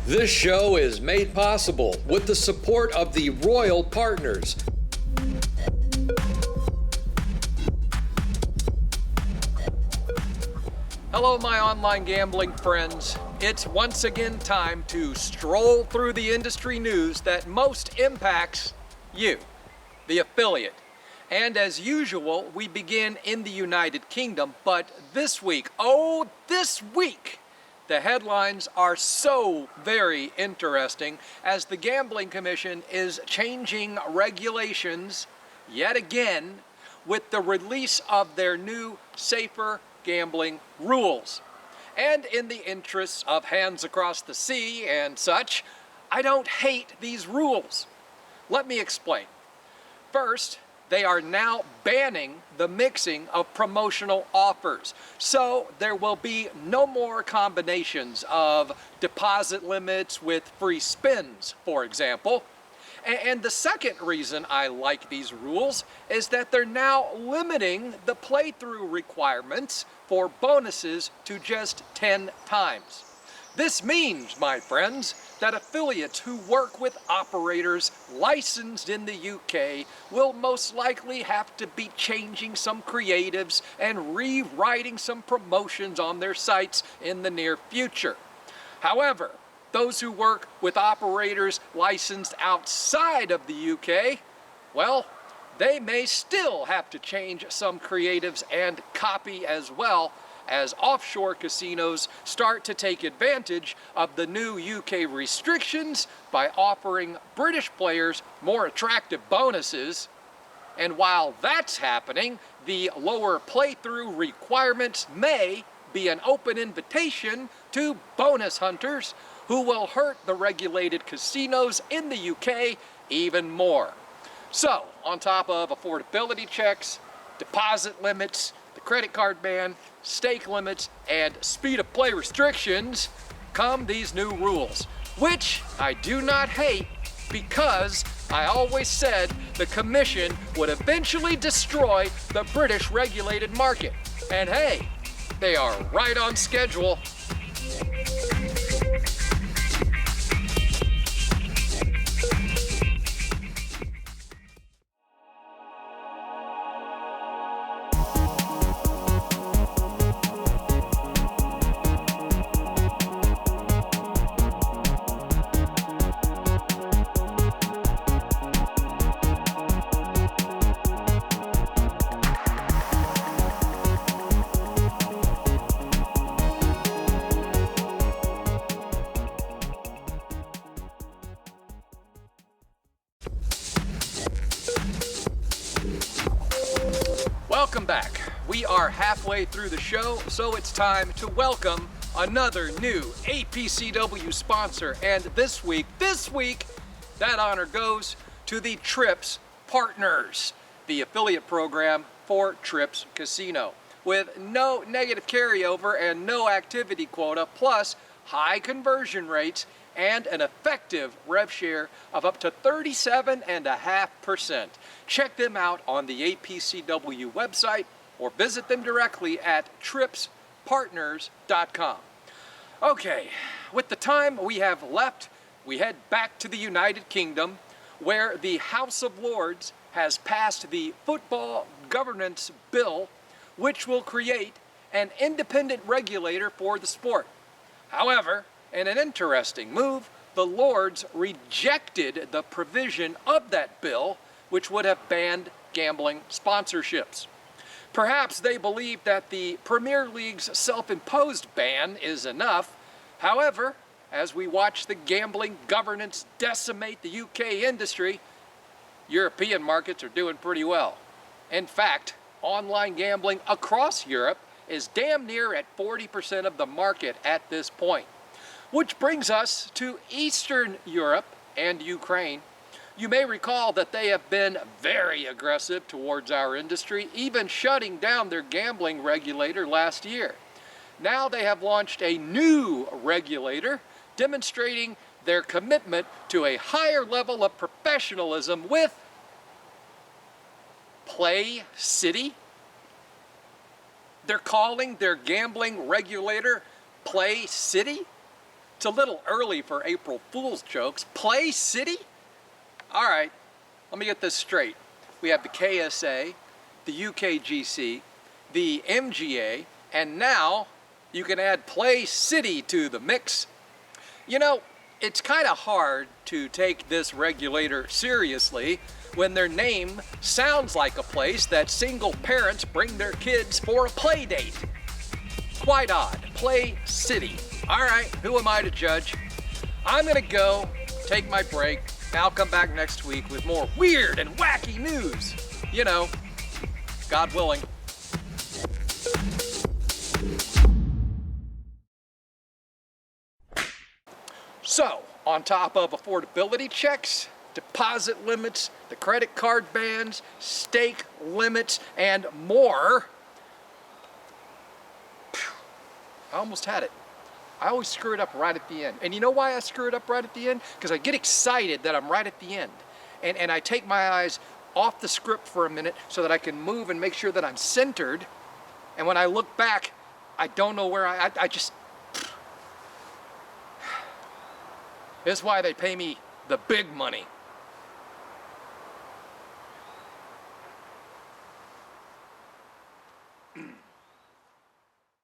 This show is made possible with the support of the Royal Partners. Hello, my online gambling friends. It's once again time to stroll through the industry news that most impacts you, the affiliate. And as usual, we begin in the United Kingdom, but this week, the headlines are so very interesting as the Gambling Commission is changing regulations yet again with the release of their new safer gambling rules. And in the interests of hands across the sea and such, I don't hate these rules. Let me explain. First, they are now banning the mixing of promotional offers. So there will be no more combinations of deposit limits with free spins, for example. And the second reason I like these rules is that they're now limiting the playthrough requirements for bonuses to just 10 times. This means, my friends, that affiliates who work with operators licensed in the UK will most likely have to be changing some creatives and rewriting some promotions on their sites in the near future. However, those who work with operators licensed outside of the UK, well, they may still have to change some creatives and copy as well, as offshore casinos start to take advantage of the new UK restrictions by offering British players more attractive bonuses. And while that's happening, the lower playthrough requirements may be an open invitation to bonus hunters who will hurt the regulated casinos in the UK even more. So, on top of affordability checks, deposit limits, the credit card ban, stake limits, and speed of play restrictions, come these new rules, which I do not hate because I always said the Commission would eventually destroy the British regulated market. And hey, they are right on schedule. Welcome back. We are halfway through the show, so it's time to welcome another new APCW sponsor. And this week, that honor goes to the Trips Partners, the affiliate program for Trips Casino. With no negative carryover and no activity quota, plus high conversion rates and an effective rev share of up to 37.5%. Check them out on the APCW website or visit them directly at tripspartners.com. Okay, with the time we have left, we head back to the United Kingdom, where the House of Lords has passed the Football Governance Bill, which will create an independent regulator for the sport. However, in an interesting move, the Lords rejected the provision of that bill, which would have banned gambling sponsorships. Perhaps they believe that the Premier League's self-imposed ban is enough. However, as we watch the gambling governance decimate the UK industry, European markets are doing pretty well. In fact, online gambling across Europe is damn near at 40% of the market at this point. Which brings us to Eastern Europe and Ukraine. You may recall that they have been very aggressive towards our industry, even shutting down their gambling regulator last year. Now they have launched a new regulator, demonstrating their commitment to a higher level of professionalism with Play City. They're calling their gambling regulator Play City? It's a little early for April Fool's jokes. Play City? All right, let me get this straight. We have the KSA, the UKGC, the MGA, and now you can add Play City to the mix. You know, it's kind of hard to take this regulator seriously when their name sounds like a place that single parents bring their kids for a play date. Quite odd. Play City. All right, who am I to judge? I'm gonna go take my break. I'll come back next week with more weird and wacky news. You know, God willing. So, on top of affordability checks, deposit limits, the credit card bans, stake limits, and more, I almost had it. I always screw it up right at the end. And you know why I screw it up right at the end? Because I get excited that I'm right at the end. And I take my eyes off the script for a minute so that I can move and make sure that I'm centered. And when I look back, I don't know where I just... This is why they pay me the big money.